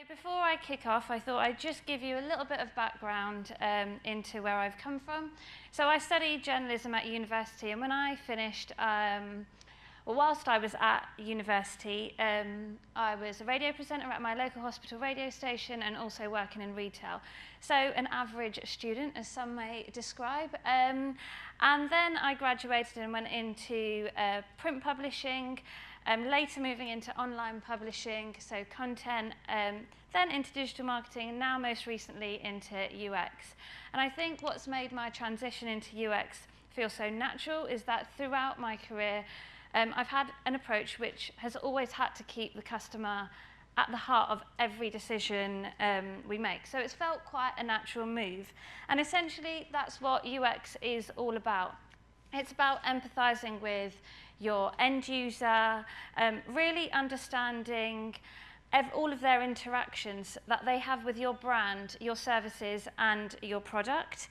Before I kick off, I thought I'd just give you a little bit of background into where I've come from. So I studied journalism at university, and when I finished, whilst I was at university, I was a radio presenter at my local hospital radio station and also working in retail. So an average student, as some may describe. And then I graduated and went into print publishing, later moving into online publishing, so content, then into digital marketing, and now most recently into UX. And I think what's made my transition into UX feel so natural is that throughout my career, I've had an approach which has always had to keep the customer at the heart of every decision we make. So it's felt quite a natural move. And essentially, that's what UX is all about. It's about empathizing with your end user, really understanding all of their interactions that they have with your brand, your services, and your product.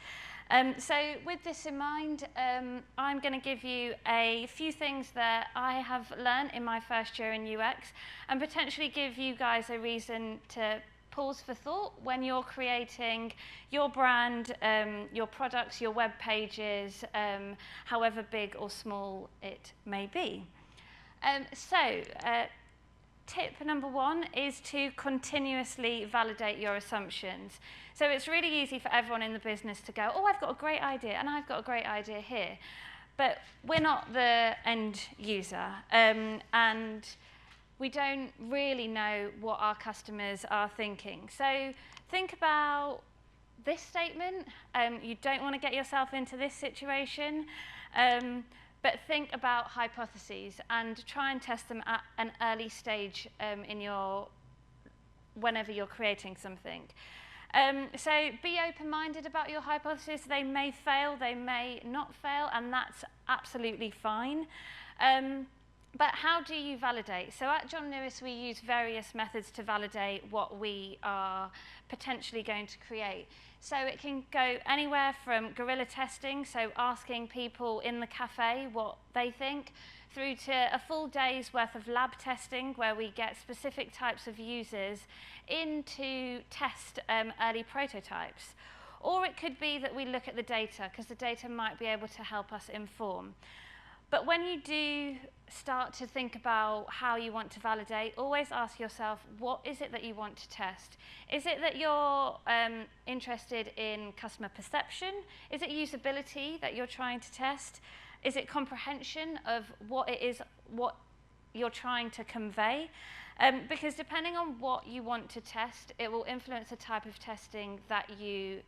So with this in mind, I'm going to give you a few things that I have learned in my first year in UX and potentially give you guys a reason to pause for thought when you're creating your brand, your products, your web pages, however big or small it may be. Tip number one is to continuously validate your assumptions. So it's really easy for everyone in the business to go, oh, I've got a great idea, and I've got a great idea here. But we're not the end user, and we don't really know what our customers are thinking. So think about this statement. You don't want to get yourself into this situation. But think about hypotheses and try and test them at an early stage whenever you're creating something. So be open-minded about your hypotheses. They may fail, they may not fail, and that's absolutely fine. But how do you validate? So at John Lewis, we use various methods to validate what we are potentially going to create. So it can go anywhere from guerrilla testing, so asking people in the cafe what they think, through to a full day's worth of lab testing, where we get specific types of users in to test early prototypes. Or it could be that we look at the data, because the data might be able to help us inform. But when you do start to think about how you want to validate, always ask yourself, what is it that you want to test? Is it that you're interested in customer perception? Is it usability that you're trying to test? Is it comprehension of what it is, what you're trying to convey? Because depending on what you want to test, it will influence the type of testing that you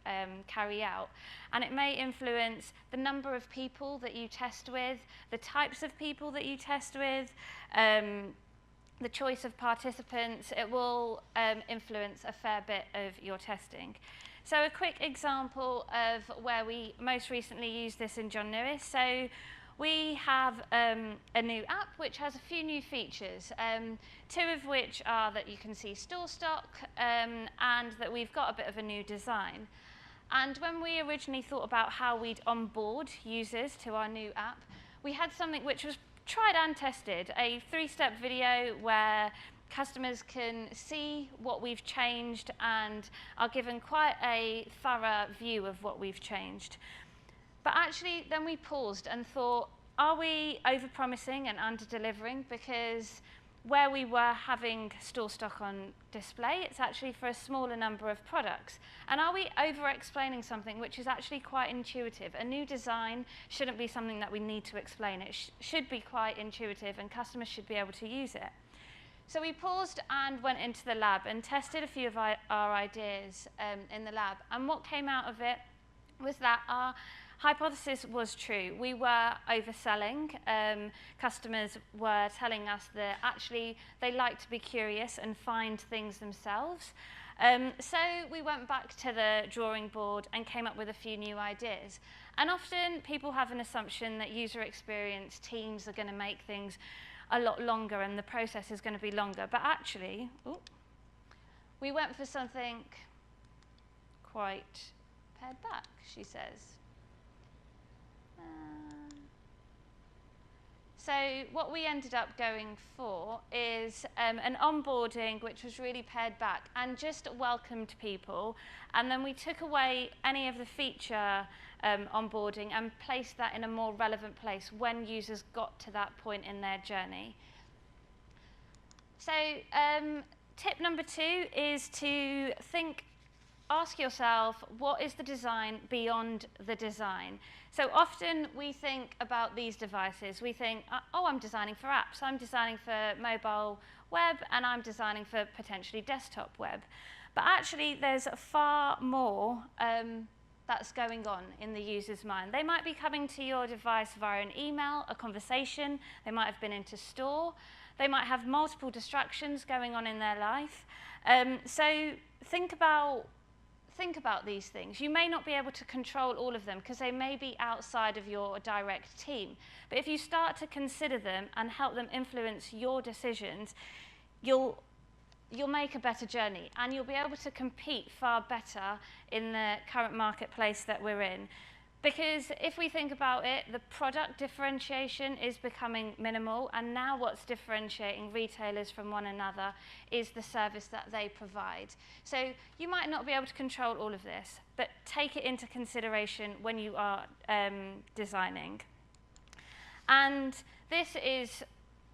carry out. And it may influence the number of people that you test with, the types of people that you test with, the choice of participants. It will influence a fair bit of your testing. So a quick example of where we most recently used this in John Lewis. So we have a new app which has a few new features, two of which are that you can see store stock and that we've got a bit of a new design. And when we originally thought about how we'd onboard users to our new app, we had something which was tried and tested, a 3-step video where customers can see what we've changed and are given quite a thorough view of what we've changed. But actually, then we paused and thought, are we over-promising and under-delivering? Because where we were having store stock on display, it's actually for a smaller number of products. And are we over-explaining something which is actually quite intuitive? A new design shouldn't be something that we need to explain. It should be quite intuitive, and customers should be able to use it. So we paused and went into the lab and tested a few of our ideas in the lab. And what came out of it was that our hypothesis was true. We were overselling. Customers were telling us that actually they like to be curious and find things themselves. So we went back to the drawing board and came up with a few new ideas. And often people have an assumption that user experience teams are going to make things a lot longer and the process is going to be longer. But actually, we went for something quite pared back, she says. So what we ended up going for is an onboarding which was really pared back and just welcomed people. And then we took away any of the feature onboarding and placed that in a more relevant place when users got to that point in their journey. So tip number 2 is to ask yourself, what is the design beyond the design? So often we think about these devices. We think, oh, I'm designing for apps, I'm designing for mobile web, and I'm designing for potentially desktop web. But actually, there's far more that's going on in the user's mind. They might be coming to your device via an email, a conversation, they might have been into store, they might have multiple distractions going on in their life. So think about these things. You may not be able to control all of them because they may be outside of your direct team. But if you start to consider them and help them influence your decisions, you'll make a better journey and you'll be able to compete far better in the current marketplace that we're in. Because if we think about it, the product differentiation is becoming minimal, and now what's differentiating retailers from one another is the service that they provide. So you might not be able to control all of this, but take it into consideration when you are designing. And this is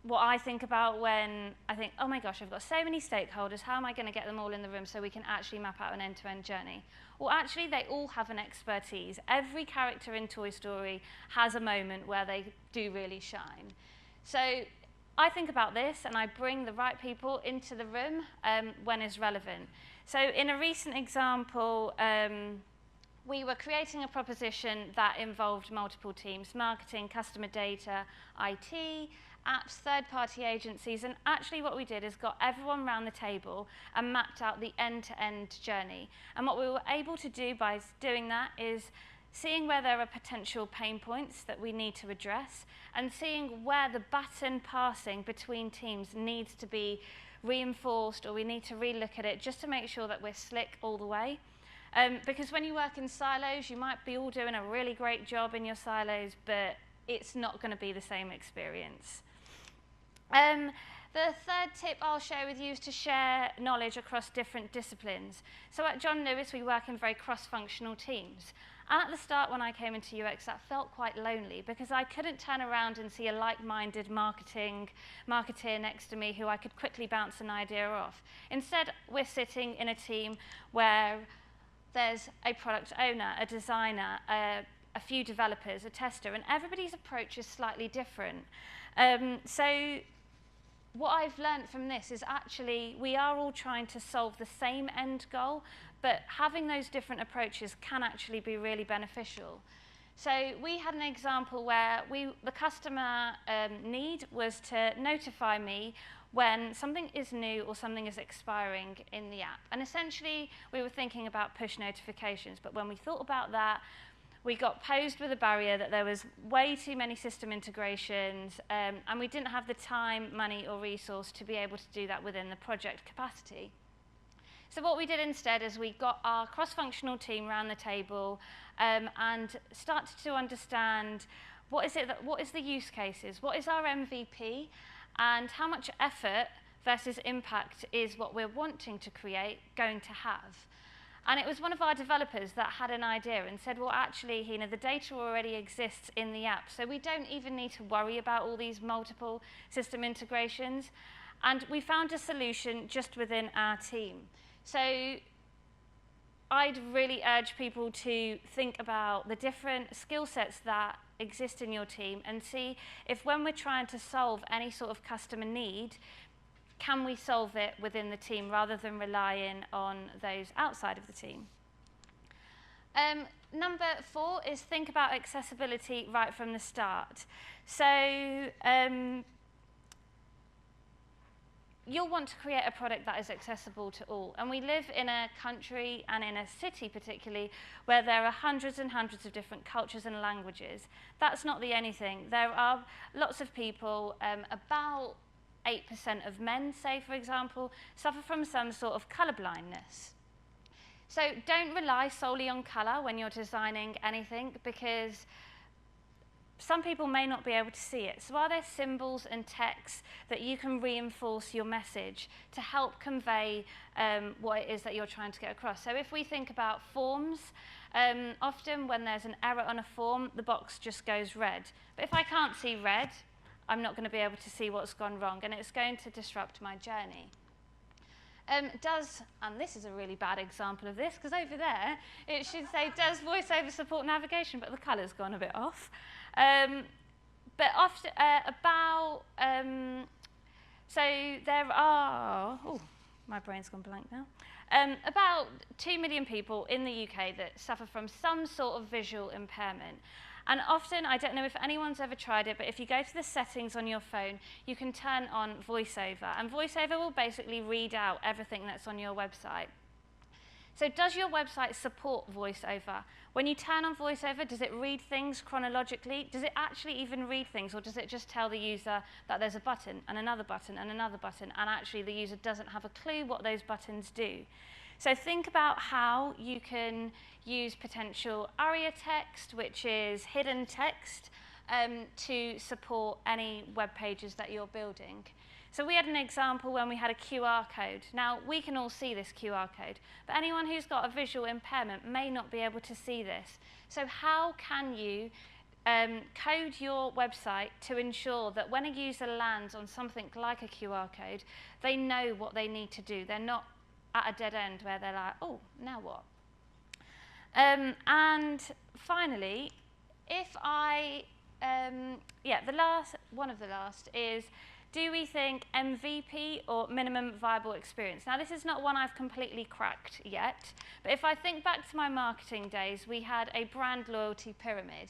what I think about when I think, oh my gosh, I've got so many stakeholders, how am I going to get them all in the room so we can actually map out an end-to-end journey? Well, actually, they all have an expertise. Every character in Toy Story has a moment where they do really shine. So I think about this, and I bring the right people into the room when it's relevant. So in a recent example, we were creating a proposition that involved multiple teams: marketing, customer data, IT, apps, third-party agencies, and actually what we did is got everyone around the table and mapped out the end-to-end journey. And what we were able to do by doing that is seeing where there are potential pain points that we need to address and seeing where the baton passing between teams needs to be reinforced, or we need to relook at it just to make sure that we're slick all the way. Because when you work in silos, you might be all doing a really great job in your silos, but it's not going to be the same experience. The third tip I'll share with you is to share knowledge across different disciplines. So at John Lewis, we work in very cross-functional teams. And at the start, when I came into UX, that felt quite lonely because I couldn't turn around and see a like-minded marketeer next to me who I could quickly bounce an idea off. Instead, we're sitting in a team where there's a product owner, a designer, a few developers, a tester, and everybody's approach is slightly different. So what I've learned from this is actually we are all trying to solve the same end goal, but having those different approaches can actually be really beneficial. So we had an example where the customer need was to notify me when something is new or something is expiring in the app. And essentially, we were thinking about push notifications, but when we thought about that, we got posed with a barrier that there was way too many system integrations, and we didn't have the time, money, or resource to be able to do that within the project capacity. So what we did instead is we got our cross-functional team around the table and started to understand what is the use cases, what is our MVP, and how much effort versus impact is what we're wanting to create going to have. And it was one of our developers that had an idea and said, well, actually, Heena, the data already exists in the app, so we don't even need to worry about all these multiple system integrations. And we found a solution just within our team. So I'd really urge people to think about the different skill sets that exist in your team and see if when we're trying to solve any sort of customer need, can we solve it within the team rather than relying on those outside of the team? Number 4 is think about accessibility right from the start. So you'll want to create a product that is accessible to all. And we live in a country and in a city particularly where there are hundreds and hundreds of different cultures and languages. That's not the only thing. There are lots of people, about 8% of men, say, for example, suffer from some sort of colour blindness. So don't rely solely on colour when you're designing anything, because some people may not be able to see it. So are there symbols and text that you can reinforce your message to help convey what it is that you're trying to get across? So if we think about forms, often when there's an error on a form, the box just goes red. But if I can't see red, I'm not going to be able to see what's gone wrong, and it's going to disrupt my journey. And this is a really bad example of this, because over there, it should say, does VoiceOver support navigation? But the colour's gone a bit off. But often, so there are, oh, my brain's gone blank now. About 2 million people in the UK that suffer from some sort of visual impairment. And often, I don't know if anyone's ever tried it, but if you go to the settings on your phone, you can turn on VoiceOver. And VoiceOver will basically read out everything that's on your website. So does your website support VoiceOver? When you turn on VoiceOver, does it read things chronologically? Does it actually even read things, or does it just tell the user that there's a button and another button and another button, and actually the user doesn't have a clue what those buttons do? So think about how you can use potential ARIA text, which is hidden text, to support any web pages that you're building. So we had an example when we had a QR code. Now, we can all see this QR code, but anyone who's got a visual impairment may not be able to see this. So how can you code your website to ensure that when a user lands on something like a QR code, they know what they need to do? They're not at a dead end where they're like, oh, now what? And finally, if I, one of the last is, do we think MVP or minimum viable experience? Now, this is not one I've completely cracked yet, but if I think back to my marketing days, we had a brand loyalty pyramid.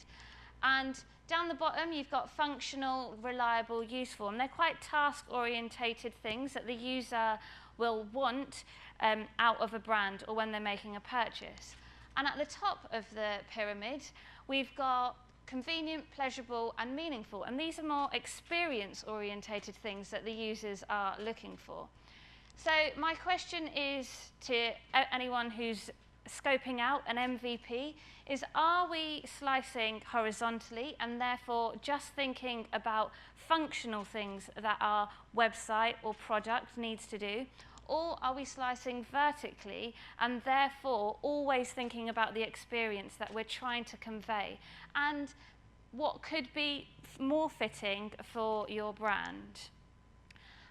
And down the bottom, you've got functional, reliable, useful, and they're quite task-orientated things that the user will want out of a brand or when they're making a purchase. And at the top of the pyramid, we've got convenient, pleasurable, and meaningful. And these are more experience-orientated things that the users are looking for. So my question is to anyone who's scoping out an MVP is, are we slicing horizontally and therefore just thinking about functional things that our website or product needs to do? Or are we slicing vertically and therefore always thinking about the experience that we're trying to convey and what could be more fitting for your brand?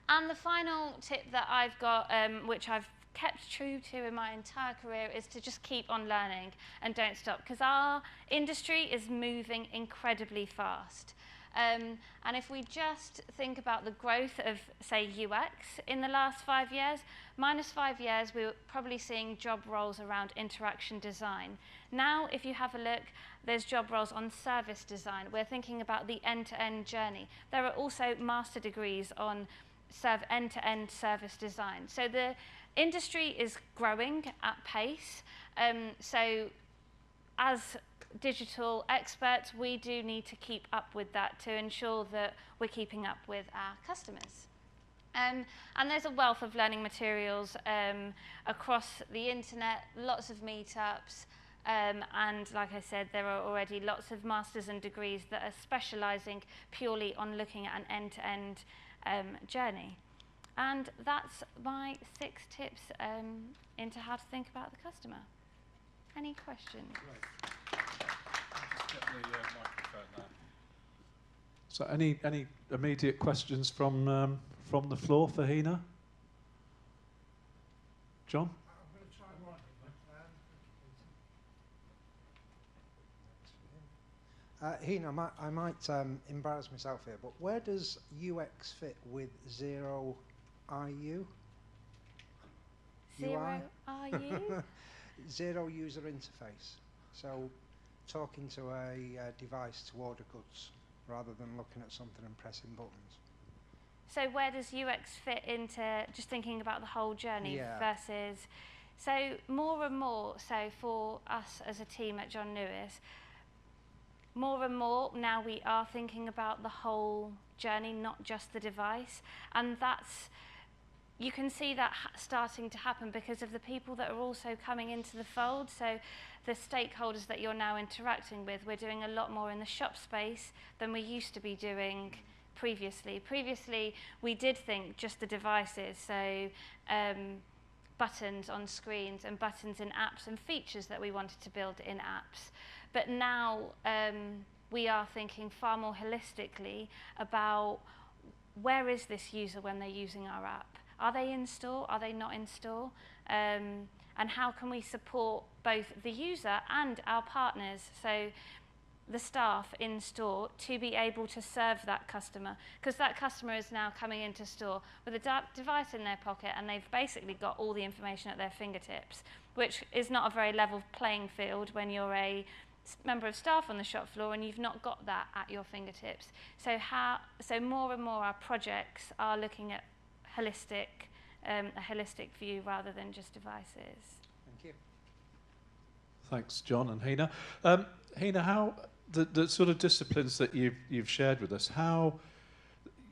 And the final tip that I've got, which I've kept true to in my entire career, is to just keep on learning and don't stop, because our industry is moving incredibly fast. And if we just think about the growth of, say, UX in the last 5 years, minus 5 years, we were probably seeing job roles around interaction design. Now, if you have a look, there's job roles on service design. We're thinking about the end-to-end journey. There are also master degrees on end-to-end service design. So the industry is growing at pace. So as digital experts, we do need to keep up with that to ensure that we're keeping up with our customers. And there's a wealth of learning materials across the internet, lots of meetups, and like I said, there are already lots of masters and degrees that are specialising purely on looking at an end-to-end journey. And that's my 6 tips into how to think about the customer. Any questions? Right. Just get the microphone there. So any immediate questions from the floor for Heena? John? I'm going to try one. Heena, I might embarrass myself here, but where does UX fit with zero IU? Zero RU? Zero user interface. So talking to a device to order goods rather than looking at something and pressing buttons. So where does UX fit into just thinking about the whole journey versus... So more and more, so for us as a team at John Lewis, more and more now we are thinking about the whole journey, not just the device. And that's you can see that starting to happen because of the people that are also coming into the fold. So the stakeholders that you're now interacting with, we're doing a lot more in the shop space than we used to be doing previously. Previously, we did think just the devices, so buttons on screens and buttons in apps and features that we wanted to build in apps. But now we are thinking far more holistically about where is this user when they're using our app? Are they in store? Are they not in store? And how can we support both the user and our partners, so the staff in store, to be able to serve that customer? Because that customer is now coming into store with a device in their pocket and they've basically got all the information at their fingertips, which is not a very level playing field when you're a member of staff on the shop floor and you've not got that at your fingertips. So more and more our projects are looking at a holistic view rather than just devices. Thank you. Thanks, John and Heena. Heena, how the sort of disciplines that you've shared with us, how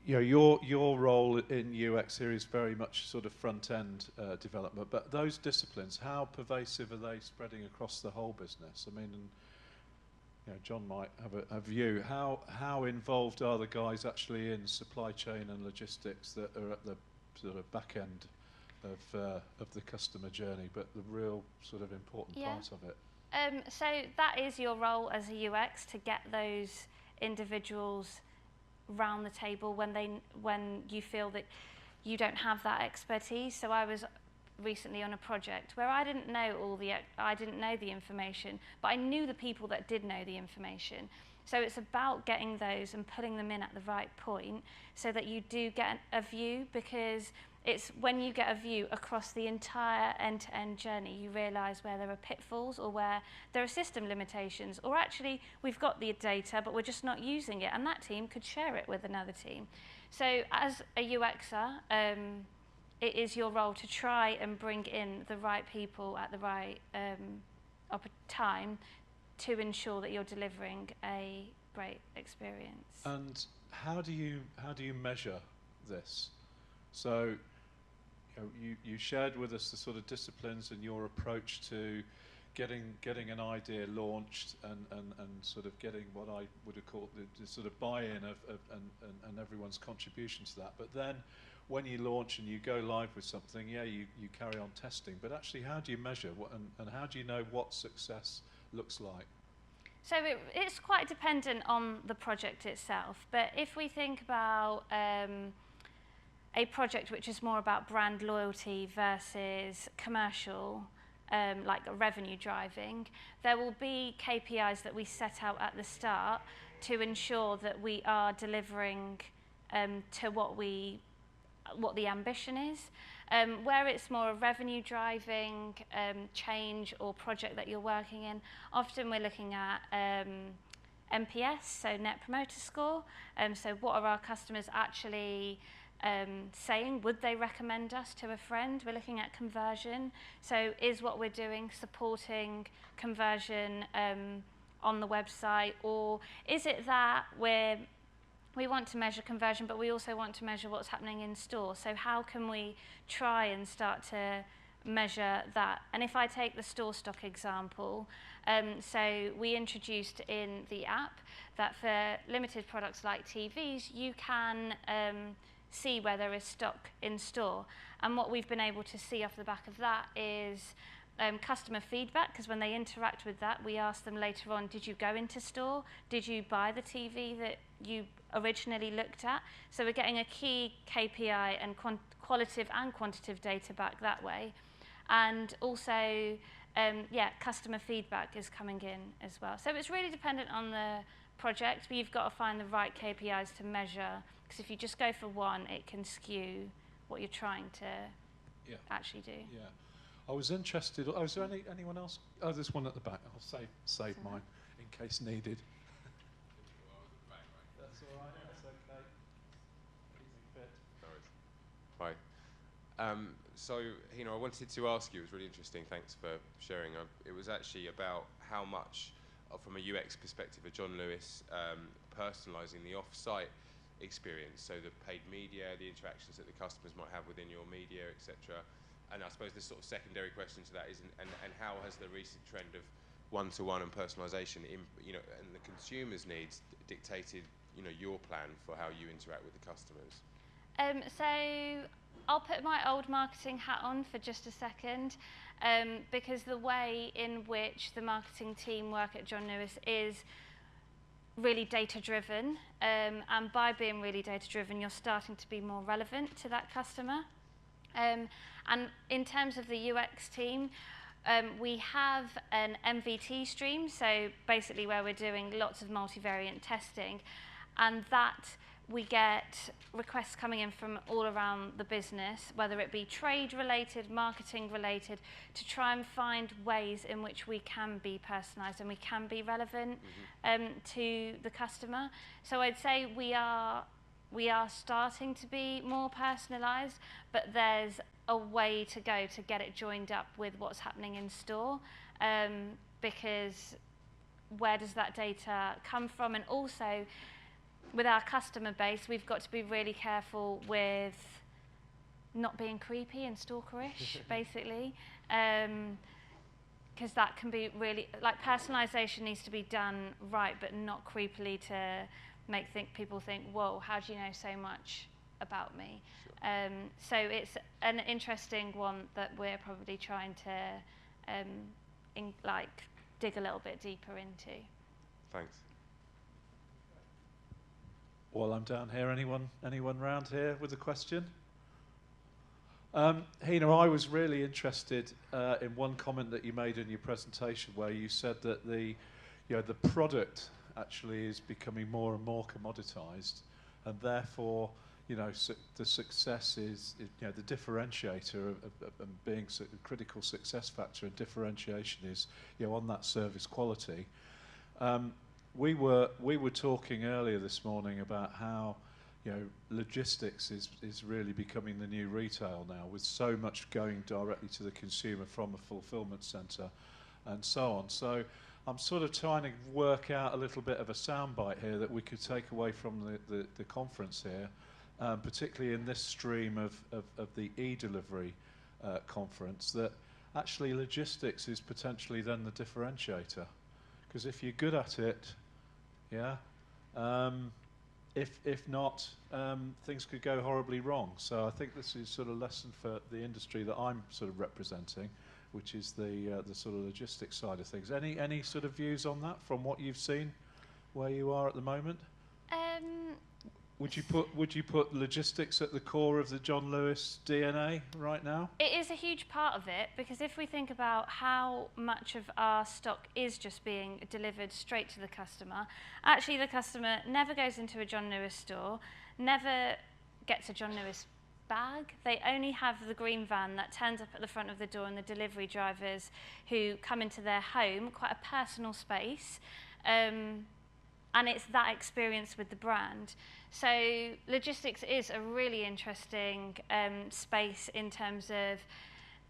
your role in UX here is very much sort of front end development, but those disciplines, how pervasive are they spreading across the whole business? I mean, John might have a view. How involved are the guys actually in supply chain and logistics that are at the sort of back end of the customer journey, but the real sort of important part of it? So that is your role as a UX, to get those individuals round the table when you feel that you don't have that expertise. So I was recently on a project where I didn't know the information, but I knew the people that did know the information. So it's about getting those and putting them in at the right point so that you do get a view, because it's when you get a view across the entire end-to-end journey, you realise where there are pitfalls or where there are system limitations, or actually we've got the data but we're just not using it, and that team could share it with another team. So as a UXer, it is your role to try and bring in the right people at the right time to ensure that you're delivering a great experience. And how do you measure this? So you shared with us the sort of disciplines and your approach to getting an idea launched and sort of getting what I would have called the sort of buy-in and everyone's contribution to that. But then when you launch and you go live with something, you carry on testing. But actually, how do you measure and how do you know what success looks like? So it's quite dependent on the project itself. But if we think about a project which is more about brand loyalty versus commercial, like revenue driving, there will be KPIs that we set out at the start to ensure that we are delivering to what the ambition is. Where it's more a revenue driving change or project that you're working in, often we're looking at NPS, so Net Promoter Score. So what are our customers actually saying? Would they recommend us to a friend? We're looking at conversion. So is what we're doing supporting conversion on the website, or is it that we want to measure conversion, but we also want to measure what's happening in store? So how can we try and start to measure that? And if I take the store stock example, so we introduced in the app that for limited products like TVs, you can see where there is stock in store. And what we've been able to see off the back of that is customer feedback, because when they interact with that, we ask them later on, did you go into store? Did you buy the TV that you originally looked at? So we're getting a key KPI and qualitative and quantitative data back that way. And also, customer feedback is coming in as well. So it's really dependent on the project, but you've got to find the right KPIs to measure, because if you just go for one, it can skew what you're trying to actually do. Yeah. I was interested. Oh, is there anyone else? Oh, there's one at the back. I'll save mine in case needed. That's all right. That's okay. Easy fit. Hi. So, Heena, I wanted to ask you, it was really interesting, thanks for sharing. It was actually about how much, from a UX perspective, of John Lewis personalising the off-site experience, so the paid media, the interactions that the customers might have within your media, etc. And I suppose the sort of secondary question to that is, and how has the recent trend of one-to-one and personalisation, and the consumer's needs dictated, your plan for how you interact with the customers? So I'll put my old marketing hat on for just a second, because the way in which the marketing team work at John Lewis is really data-driven, and by being really data-driven, you're starting to be more relevant to that customer. And in terms of the UX team, we have an MVT stream, so basically where we're doing lots of multivariate testing, and that we get requests coming in from all around the business, whether it be trade-related, marketing-related, to try and find ways in which we can be personalised and we can be relevant to the customer. So I'd say we are starting to be more personalised, but there's a way to go to get it joined up with what's happening in store, because where does that data come from? And also, with our customer base, we've got to be really careful with not being creepy and stalkerish, basically, because that can be really, like, personalisation needs to be done right, but not creepily to make people think, whoa, how do you know so much about me? Sure. So it's an interesting one that we're probably trying to dig a little bit deeper into. Thanks. While I'm down here, anyone round here with a question? Heena, I was really interested in one comment that you made in your presentation, where you said that the product actually is becoming more and more commoditized, and therefore, the success is, the differentiator of being a critical success factor and differentiation is, on that service quality. We were talking earlier this morning about how logistics is really becoming the new retail now, with so much going directly to the consumer from a fulfillment centre and so on. So I'm sort of trying to work out a little bit of a soundbite here that we could take away from the conference here, particularly in this stream of the e-delivery conference, that actually logistics is potentially then the differentiator. Because if you're good at it, if not, things could go horribly wrong. So I think this is sort of a lesson for the industry that I'm sort of representing, which is the sort of logistics side of things. Any sort of views on that from what you've seen, where you are at the moment? Would you put logistics at the core of the John Lewis DNA right now? It is a huge part of it, because if we think about how much of our stock is just being delivered straight to the customer, actually the customer never goes into a John Lewis store, never gets a John Lewis bag. They only have the green van that turns up at the front of the door, and the delivery drivers who come into their home, quite a personal space, and it's that experience with the brand. So logistics is a really interesting space in terms of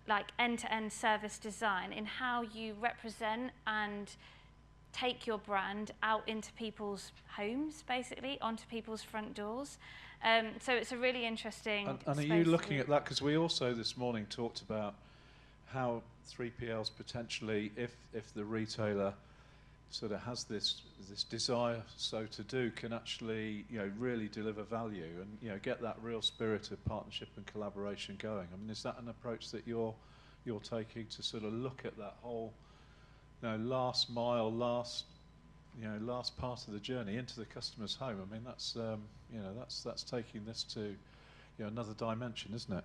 like end-to-end service design, in how you represent and take your brand out into people's homes, basically, onto people's front doors. So it's a really interesting and are you looking at that? Because we also this morning talked about how 3PLs potentially, if the retailer sort of has this desire so to do, can actually really deliver value and get that real spirit of partnership and collaboration going. I mean, is that an approach that you're taking to sort of look at that whole last mile, last part of the journey into the customer's home? I mean, that's that's taking this to another dimension, isn't it?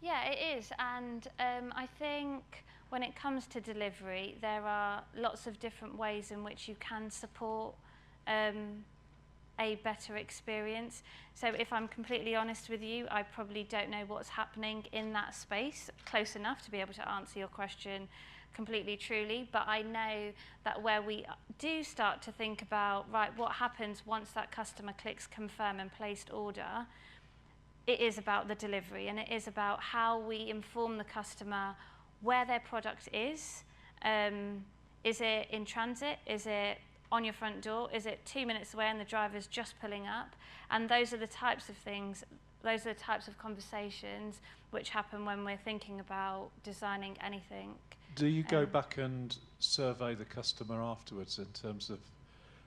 Yeah, it is, and I think when it comes to delivery, there are lots of different ways in which you can support a better experience. So if I'm completely honest with you, I probably don't know what's happening in that space close enough to be able to answer your question completely truly, but I know that where we do start to think about, right, what happens once that customer clicks confirm and placed order, it is about the delivery, and it is about how we inform the customer where their product is. Is it in transit? Is it on your front door? Is it 2 minutes away and the driver's just pulling up? And those are the types of things, those are the types of conversations which happen when we're thinking about designing anything. Do you go back and survey the customer afterwards in terms of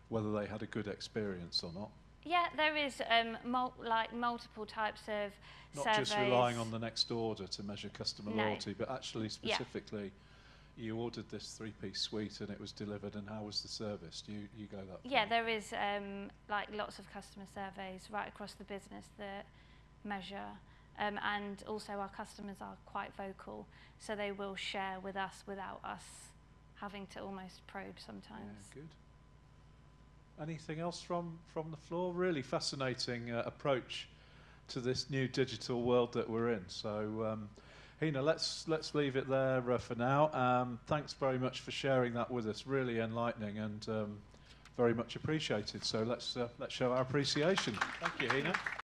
whether they had a good experience or not? Yeah, there is multiple types of Not surveys. just relying on the next order to measure customer No. loyalty, but actually specifically, you ordered this 3-piece suite and it was delivered, and how was the service? Do you go that far? Yeah, there is like lots of customer surveys right across the business that measure, and also our customers are quite vocal, so they will share with us without us having to almost probe sometimes. Yeah, good. Anything else from the floor? Really fascinating approach to this new digital world that we're in. So, Heena, let's leave it there for now. Thanks very much for sharing that with us. Really enlightening and very much appreciated. So let's show our appreciation. Thank you, Heena.